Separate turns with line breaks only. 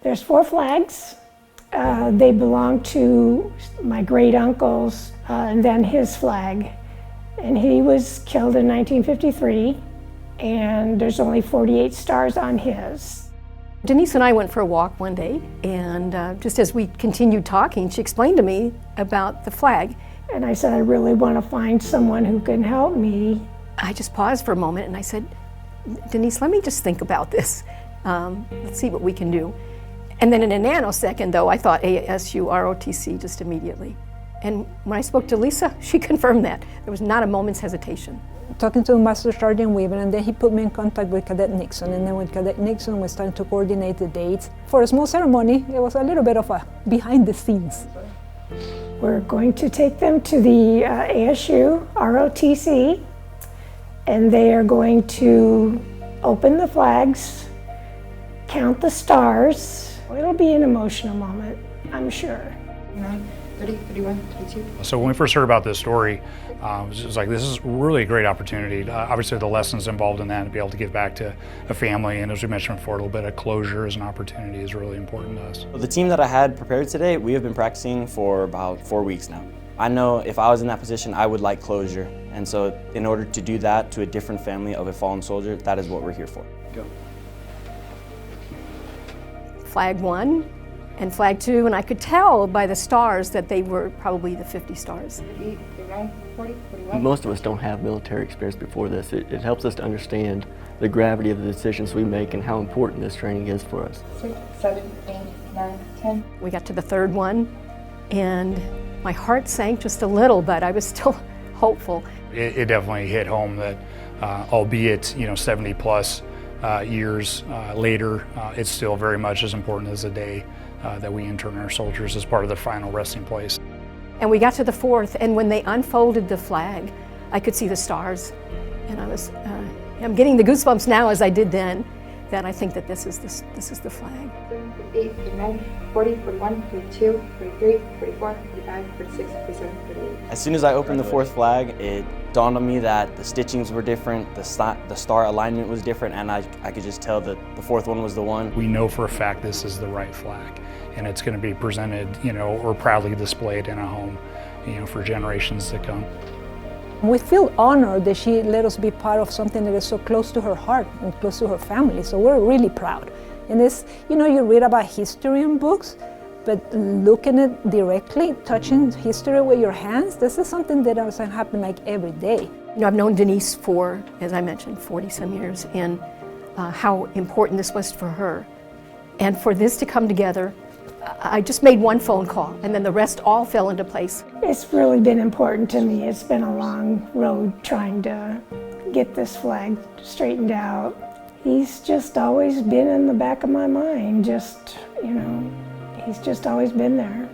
There's 4 flags. They belong to my great uncle's and then his flag. And he was killed in 1953, and there's only 48 stars on his.
Denise and I went for a walk one day, and just as we continued talking, she explained to me about the flag.
And I said, I really want to find someone who can help me.
I just paused for a moment and I said, Denise, let me just think about this. Let's see what we can do. And then in a nanosecond, though, I thought ASU ROTC just immediately. And when I spoke to Lisa, she confirmed that. There was not a moment's hesitation.
Talking to Master Sergeant Weaver, and then he put me in contact with Cadet Nixon, and then with Cadet Nixon we started to coordinate the dates. For a small ceremony, it was a little bit of a behind the scenes.
We're going to take them to the ASU ROTC, and they are going to open the flags, count the stars. It'll be an emotional moment, I'm sure.
30, 31, 32.
So when we first heard about this story, it was just like, this is really a great opportunity. Obviously the lessons involved in that, to be able to give back to a family, and as we mentioned before, a little bit of closure as an opportunity is really important to us.
The team that I had prepared today, we have been practicing for about 4 weeks now. I know if I was in that position, I would like closure. And so in order to do that to a different family of a fallen soldier, that is what we're here for. Go.
Flag 1 and Flag 2, and I could tell by the stars that they were probably the 50 stars.
38, 39, 40, 41.
Most of us don't have military experience before this. It helps us to understand the gravity of the decisions we make and how important this training is for us.
6, 7, 8, 9, 10.
We got to the 3rd one, and my heart sank just a little, but I was still hopeful.
It definitely hit home that, albeit 70 plus years later, it's still very much as important as the day that we intern our soldiers as part of the final resting place.
And we got to the 4th, and when they unfolded the flag, I could see the stars, and I'm getting the goosebumps now as I did then, that I think that this is the flag.
38, 39, 40, 41, 42, 43, 44, 45, 46, 47, 48.
As soon as I opened the 4th flag, it dawned on me that the stitchings were different, the star alignment was different, and I could just tell that the 4th one was the one.
We know for a fact this is the right flag, and it's going to be presented, or proudly displayed in a home, for generations to come.
We feel honored that she let us be part of something that is so close to her heart and close to her family, so we're really proud. And this, you read about history in books, but looking at it directly, touching history with your hands, this is something that doesn't happen like every day.
I've known Denise for, as I mentioned, 40-some years, and how important this was for her. And for this to come together, I just made one phone call, and then the rest all fell into place.
It's really been important to me. It's been a long road trying to get this flag straightened out. He's just always been in the back of my mind, he's just always been there.